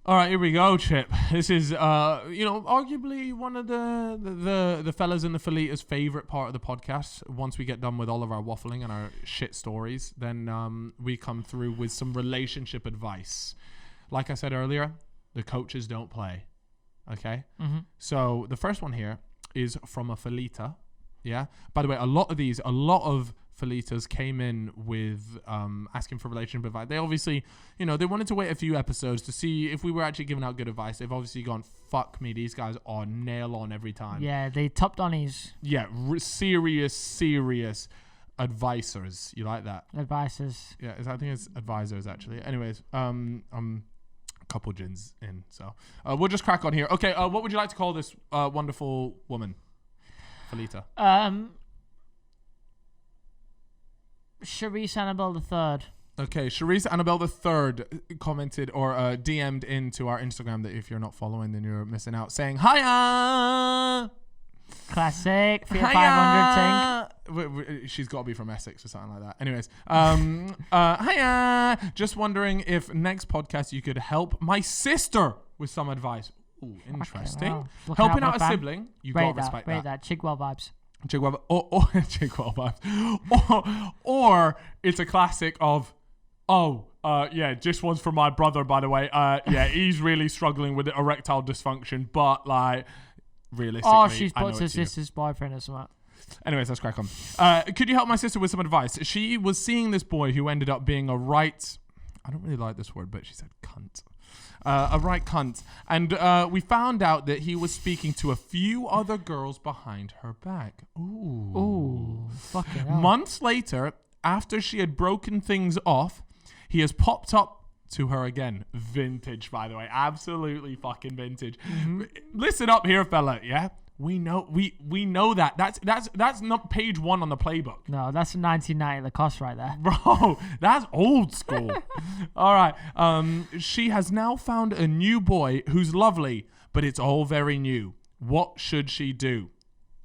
All right, here we go, Chip. This is, arguably one of the fellas in the Felita's favorite part of the podcast. Once we get done with all of our waffling and our shit stories, then we come through with some relationship advice. Like I said earlier, the coaches don't play. Okay? Mm-hmm. So the first one here is from a Felita. Yeah? By the way, a lot of Felitas came in with asking for relationship advice. They obviously, they wanted to wait a few episodes to see if we were actually giving out good advice. They've obviously gone, fuck me, these guys are nail on every time. Yeah, they topped on his. Yeah, serious advisors. You like that? Advisors. Yeah, I think it's advisors actually. Anyways, I'm a couple gins in, so we'll just crack on here. Okay, what would you like to call this wonderful woman, Felita? Charisse Annabelle III. Okay, Charisse Annabelle III commented or DM'd into our Instagram that if you're not following, then you're missing out, saying, hiya! Classic. 500 thing. She's got to be from Essex or something like that. Anyways, hiya! Just wondering if next podcast you could help my sister with some advice. Ooh, interesting. Okay, well, helping out a sibling, you got to respect that. Rate that. Chigwell vibes. Or it's a classic of, just one's for my brother, by the way. He's really struggling with erectile dysfunction, but like realistically, she's put her sister's boyfriend or something. Anyways, let's crack on. Could you help my sister with some advice? She was seeing this boy who ended up being a right, I don't really like this word, but she said cunt. A right cunt. And we found out that he was speaking to a few other girls behind her back. Ooh. Fucking hell. Months later, after she had broken things off, he has popped up to her again. Vintage, by the way. Absolutely fucking vintage. Mm-hmm. Listen up here, fella, yeah? We know that. That's not page 1 on the playbook. No, that's a 1990 Lacoste right there. Bro, that's old school. All right. She has now found a new boy who's lovely, but it's all very new. What should she do?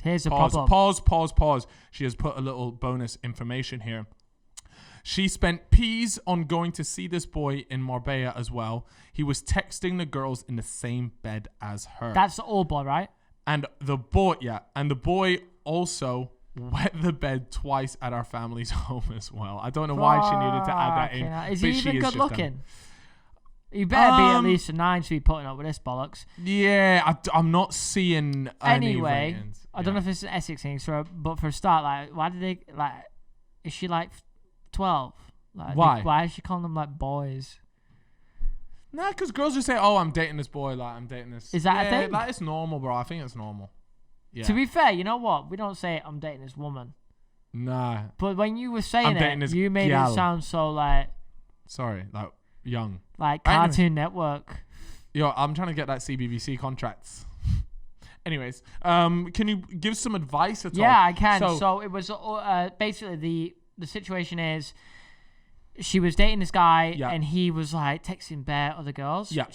Here's the problem. Pause. She has put a little bonus information here. She spent peas on going to see this boy in Marbella as well. He was texting the girls in the same bed as her. That's the old boy, right? And the boy also wet the bed twice at our family's home as well. I don't know why she needed to add that in. Is he even good looking? You better be at least a 9 to be putting up with this bollocks. Yeah, I'm not seeing any ratings. I don't know if it's an Essex thing, but for a start, like, why did they, like, is she like 12? Like, why is she calling them like boys? Nah, because girls just say, "Oh, I'm dating this boy." Like, I'm dating this. Is that a thing? That is normal, bro. I think it's normal. Yeah. To be fair, you know what? We don't say I'm dating this woman. Nah. But when you were saying it, you made it sound so like. Sorry, like young. Like Cartoon Network. Yo, I'm trying to get that CBBC contracts. Anyways, can you give some advice at all? Yeah, I can. So it was basically the situation is. She was dating this guy, and he was like texting bare other girls. Yeah.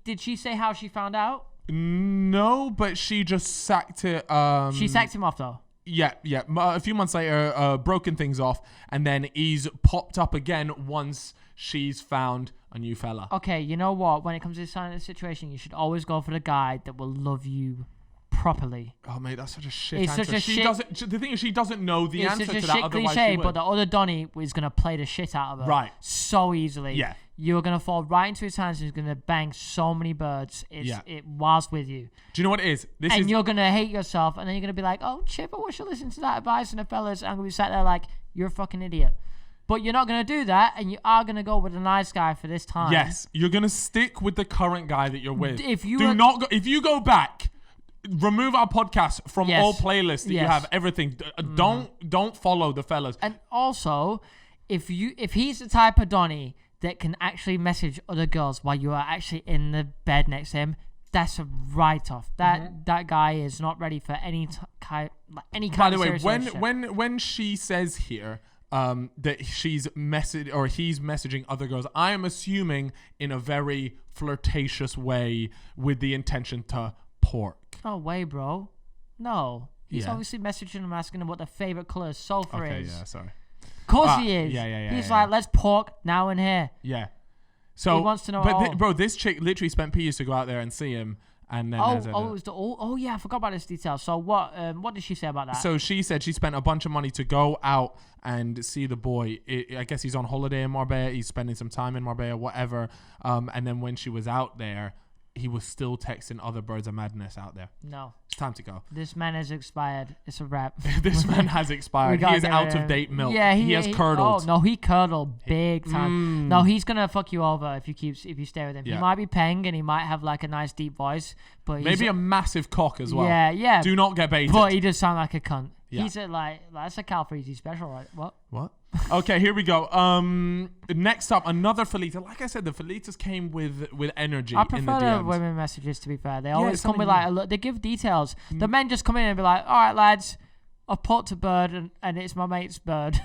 Did she say how she found out? No, but she just sacked it. She sacked him off though. Yeah. A few months later, broken things off, and then he's popped up again once she's found a new fella. Okay, you know what? When it comes to this kind of situation, you should always go for the guy that will love you properly. Oh mate, that's such a shit answer. The thing is, she doesn't know the answer to that. It's such a shit cliche, but the other Donny is gonna play the shit out of her, right? So easily. Yeah. You're gonna fall right into his hands. He's gonna bang so many birds. It whilst with you. Do you know what it is? You're gonna hate yourself, and then you're gonna be like, "Oh, Chip, I wish I listened to that advice." And the fellas, I'm gonna be sat there like, "You're a fucking idiot." But you're not going to do that, and you are going to go with a nice guy for this time. Yes, you're going to stick with the current guy that you're with. If you go back, remove our podcast from all playlists that you have, everything. Don't follow the fellas. And also, if he's the type of Donny that can actually message other girls while you are actually in the bed next to him, that's a write-off. That guy is not ready for any kind of By the way, when she says here that he's messaging other girls, I am assuming in a very flirtatious way with the intention to pork. No way, bro. No. He's obviously messaging them, asking them what their favorite color of sofa is. Yeah, sorry. Of course he is. Yeah. He's like, let's pork now and here. Yeah. So he wants to know. But bro, this chick literally spent P to go out there and see him, and then it was yeah, I forgot about this detail. So what did she say about that? So she said she spent a bunch of money to go out and see the boy. I guess he's on holiday in Marbella. He's spending some time in Marbella, whatever. And then when she was out there, he was still texting other birds of madness out there. No. It's time to go. This man has expired. It's a wrap. This man has expired. He is out of date milk. Yeah, he has curdled. Oh no, he curdled big time. No, he's gonna fuck you over if you stay with him. Yeah. He might be peng and he might have like a nice deep voice, but maybe a massive cock as well. Yeah. Do not get baited. But he does sound like a cunt. Yeah. He's that's a Cal Freezy special, right? What? Okay, here we go. Next up, another Felita. Like I said, the Felitas came with energy. I in the prefer DMs. the women messages, to be fair. They always come with something like they give details. The men just come in and be like, "All right, lads, I've put a bird and it's my mate's bird."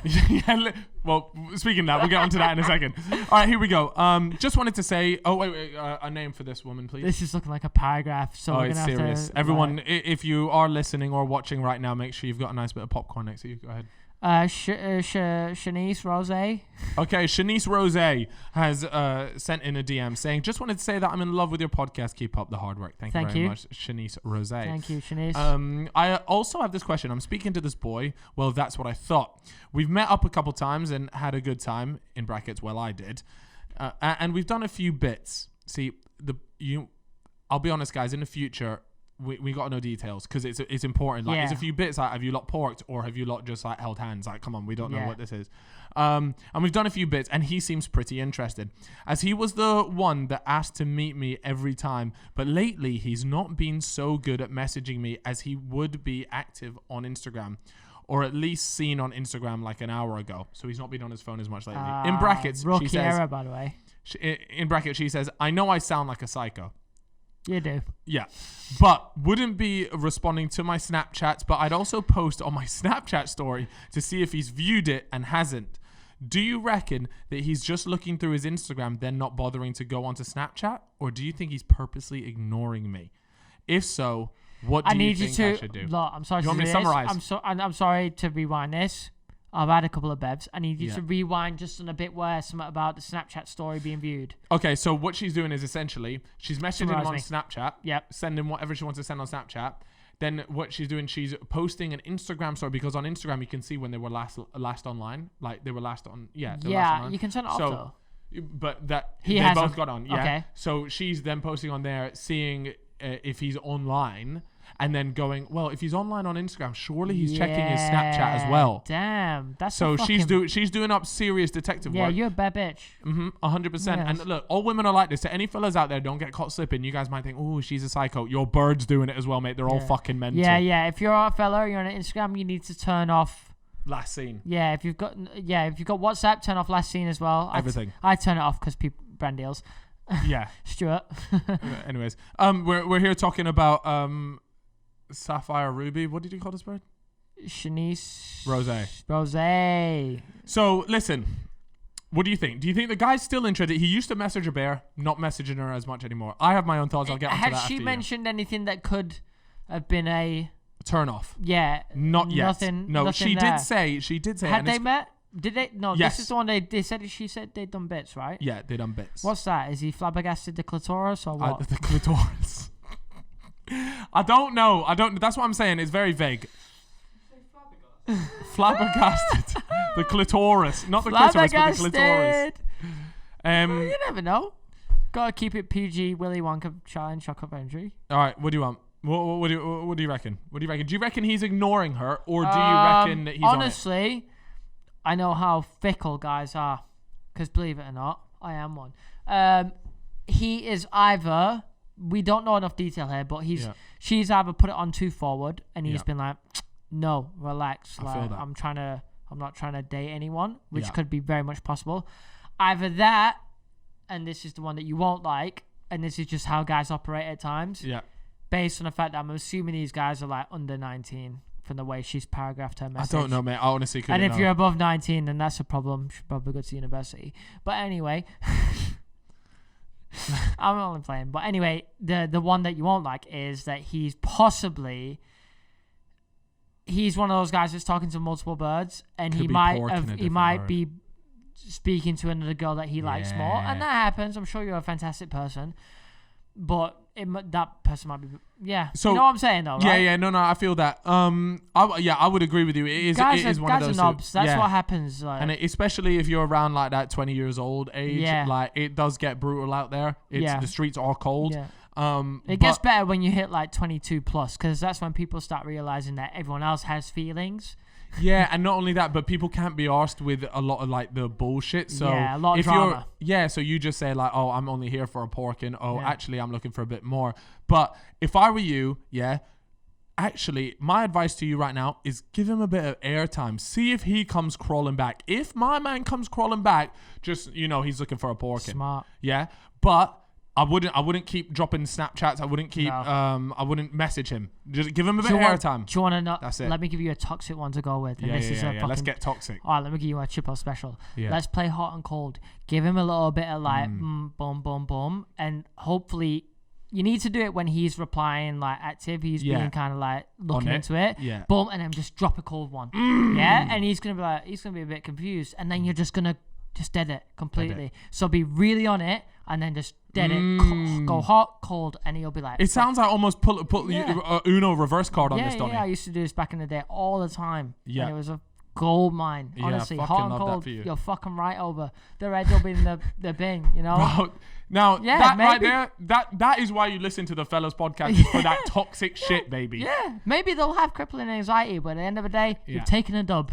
Well, speaking of that, we'll get onto that in a second. All right, here we go. Just wanted to say, wait, a name for this woman, please. This is looking like a paragraph, so we're it's gonna serious. have to, Everyone, if you are listening or watching right now, make sure you've got a nice bit of popcorn next to you. Go ahead. Shanice Rose. Okay, Shanice Rose has sent in a DM saying, "Just wanted to say that I'm in love with your podcast. Keep up the hard work. Thank you very much, Shanice Rose." Thank you, Shanice. I also have this question. I'm speaking to this boy. Well, that's what I thought. We've met up a couple times and had a good time. In brackets, well, I did, and we've done a few bits. See, I'll be honest, guys. In the future, we got to know details because it's important. Like, there's a few bits like, have you lot porked or have you lot just like held hands? Like, come on, we don't know what this is. And we've done a few bits, and he seems pretty interested, as he was the one that asked to meet me every time. But lately, he's not been so good at messaging me as he would be active on Instagram, or at least seen on Instagram like an hour ago. So he's not been on his phone as much lately. In brackets, she says. Era, by the way. In brackets, she says, "I know I sound like a psycho." You do. Yeah. But wouldn't be responding to my Snapchats, but I'd also post on my Snapchat story to see if he's viewed it and hasn't. Do you reckon that he's just looking through his Instagram, then not bothering to go onto Snapchat? Or do you think he's purposely ignoring me? If so, what do you think I should do? Look, I'm sorry you to want me to summarize? I'm sorry to rewind this. I've had a couple of bevs. I need you to rewind just on a bit where something about the Snapchat story being viewed. Okay, so what she's doing is essentially she's messaging him on Snapchat. Yep. Sending whatever she wants to send on Snapchat. Then what she's doing, she's posting an Instagram story, because on Instagram you can see when they were last online. Like they were last on. Yeah. Yeah, you can turn it off though. But that they both got on. Yeah. Okay. So she's then posting on there, seeing if he's online. And then going, well, if he's online on Instagram, surely he's checking his Snapchat as well. Damn, that's so she's doing up serious detective work. Yeah, you're a bad bitch. 100%. Yes. And look, all women are like this. So any fellas out there, don't get caught slipping. You guys might think, oh, she's a psycho. Your bird's doing it as well, mate. They're all fucking mental. Yeah. If you're a fella, you're on Instagram, you need to turn off last seen. Yeah, if you've got WhatsApp, turn off last seen as well. Everything. I turn it off because people brand deals. Yeah. Stuart. Anyways, we're here talking about Sapphire Ruby. What did you call this bird? Shanice Rose. So listen, what do you think? Do you think the guy's still interested? He used to message a bear, not messaging her as much anymore. I have my own thoughts. I'll get onto that after you. Had she mentioned anything that could have been a turn off? Yeah. Not yet. Nothing. No, nothing she there. did say. Had they met? Did they? No, yes. This is the one they said. She said they'd done bits, right? Yeah, they done bits. What's that? Is he flabbergasted the clitoris or what? The clitoris. I don't know. That's what I'm saying. It's very vague. Flabbergasted. The clitoris, not the clitoris, but the clitoris. You never know. Gotta keep it PG. Willy Wonka challenge shock of entry. All right. What do you want? What do you reckon? What do you reckon? Do you reckon he's ignoring her, or do you reckon that he's honestly? I know how fickle guys are, because believe it or not, I am one. He is either. We don't know enough detail here, but she's either put it on too forward, and he's been like, "No, relax. I feel that. I'm not trying to date anyone," which could be very much possible. Either that, and this is the one that you won't like, and this is just how guys operate at times. Yeah. Based on the fact that I'm assuming these guys are like under 19 from the way she's paragraphed her message. I don't know, mate. I honestly couldn't. And if you're above 19, then that's a problem. Should probably go to university. But anyway. I'm only playing, but anyway, the one that you won't like is that he's one of those guys that's talking to multiple birds, and he might be speaking to another girl that he likes more, and that happens. I'm sure you're a fantastic person, but that person might be, so, you know what I'm saying though, right? No, I feel that. I would agree with you. It is one of those. Guys are knobs. That's what happens. Like, and especially if you're around like that 20 years old age, like it does get brutal out there. The streets are cold. It gets better when you hit like 22 plus, because that's when people start realizing that everyone else has feelings. And not only that, but people can't be arsed with a lot of like the bullshit. So a lot of drama. So you just say like, oh, I'm only here for a porking. Oh, actually, I'm looking for a bit more. But if I were you, actually, my advice to you right now is give him a bit of airtime. See if he comes crawling back. If my man comes crawling back, just, he's looking for a porking. Smart. Yeah, but I wouldn't keep dropping Snapchats. I wouldn't keep. I wouldn't message him. Just give him a bit of airtime. Do you want to know? That's it. Let me give you a toxic one to go with. And this is a fucking, let's get toxic. All right, let me give you a triple special. Yeah. Let's play hot and cold. Give him a little bit of like boom, boom, boom, and hopefully you need to do it when he's replying like active. He's being kind of like looking into it. Yeah. Boom, and then just drop a cold one. Yeah, and he's gonna be a bit confused, and then you're just gonna dead it completely. So be really on it, and then just dead it. Go hot, cold, and he'll be like. It sounds like almost put Uno reverse card on this, Donnie. Yeah, I used to do this back in the day all the time. Yeah. And it was a gold mine. Honestly, hot and cold. You're fucking right over. The red will be in the bin, Bro, now that right there, that is why you listen to the Fellas podcast, is for that toxic shit, baby. Yeah, maybe they'll have crippling anxiety, but at the end of the day, you've taken a dub.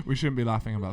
We shouldn't be laughing about that.